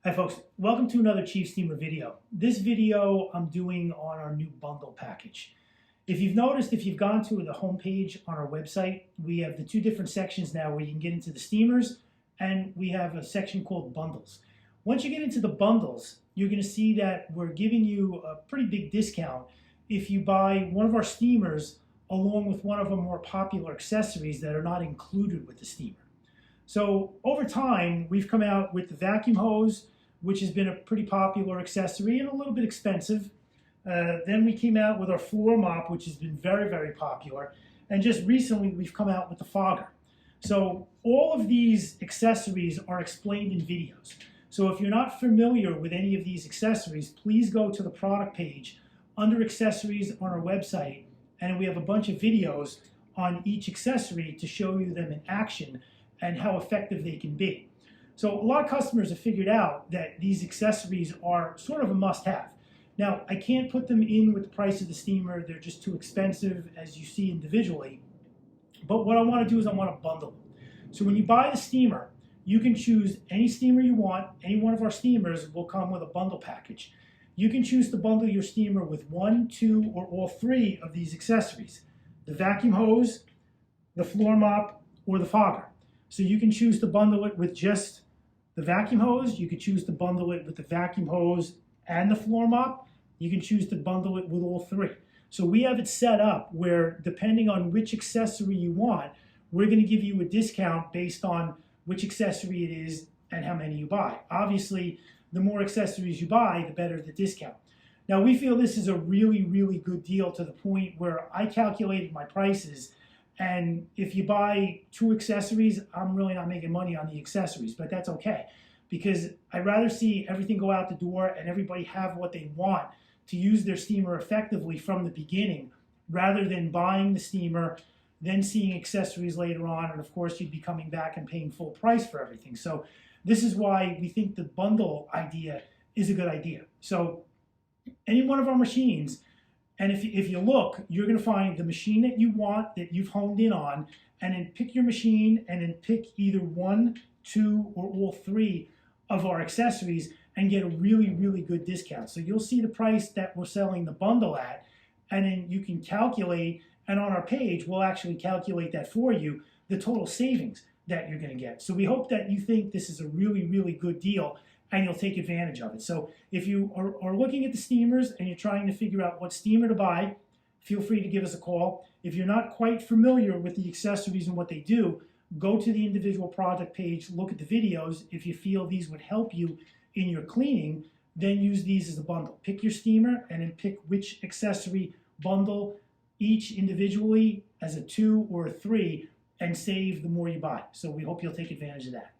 Hi folks, welcome to another Chief Steamer video. This video I'm doing on our new bundle package. If you've noticed, if you've gone to the homepage on our website, we have the two different sections now where you can get into the steamers, and we have a section called bundles. Once you get into the bundles, you're going to see that we're giving you a pretty big discount if you buy one of our steamers along with one of our more popular accessories that are not included with the steamer. So over time, we've come out with the vacuum hose, which has been a pretty popular accessory and a little bit expensive. Then we came out with our floor mop, which has been very, very popular. And just recently, we've come out with the fogger. So all of these accessories are explained in videos. So if you're not familiar with any of these accessories, please go to the product page under accessories on our website. And we have a bunch of videos on each accessory to show you them in action and how effective they can be. So a lot of customers have figured out that these accessories are sort of a must-have. Now, I can't put them in with the price of the steamer. They're just too expensive, as you see individually. But what I want to do is I want to bundle them. So when you buy the steamer, you can choose any steamer you want. Any one of our steamers will come with a bundle package. You can choose to bundle your steamer with one, two, or all three of these accessories: the vacuum hose, the floor mop, or the fogger. So you can choose to bundle it with just the vacuum hose. You could choose to bundle it with the vacuum hose and the floor mop. You can choose to bundle it with all three. So we have it set up where, depending on which accessory you want, we're going to give you a discount based on which accessory it is and how many you buy. Obviously, the more accessories you buy, the better the discount. Now, we feel this is a really, really good deal, to the point where I calculated my prices. And if you buy two accessories, I'm really not making money on the accessories, but that's okay, because I'd rather see everything go out the door and everybody have what they want to use their steamer effectively from the beginning, rather than buying the steamer, then seeing accessories later on, and of course you'd be coming back and paying full price for everything. So this is why we think the bundle idea is a good idea. So any one of our machines, and if you look, you're going to find the machine that you want, that you've honed in on, and then pick your machine and then pick either one, two, or all three of our accessories and get a really, really good discount. So you'll see the price that we're selling the bundle at, and then you can calculate, and on our page, we'll actually calculate that for you, the total savings that you're going to get. So we hope that you think this is a really, really good deal and you'll take advantage of it. So if you are looking at the steamers and you're trying to figure out what steamer to buy, feel free to give us a call. If you're not quite familiar with the accessories and what they do, go to the individual product page, look at the videos. If you feel these would help you in your cleaning, then use these as a bundle. Pick your steamer and then pick which accessory bundle each individually as a two or a three, and save the more you buy. So we hope you'll take advantage of that.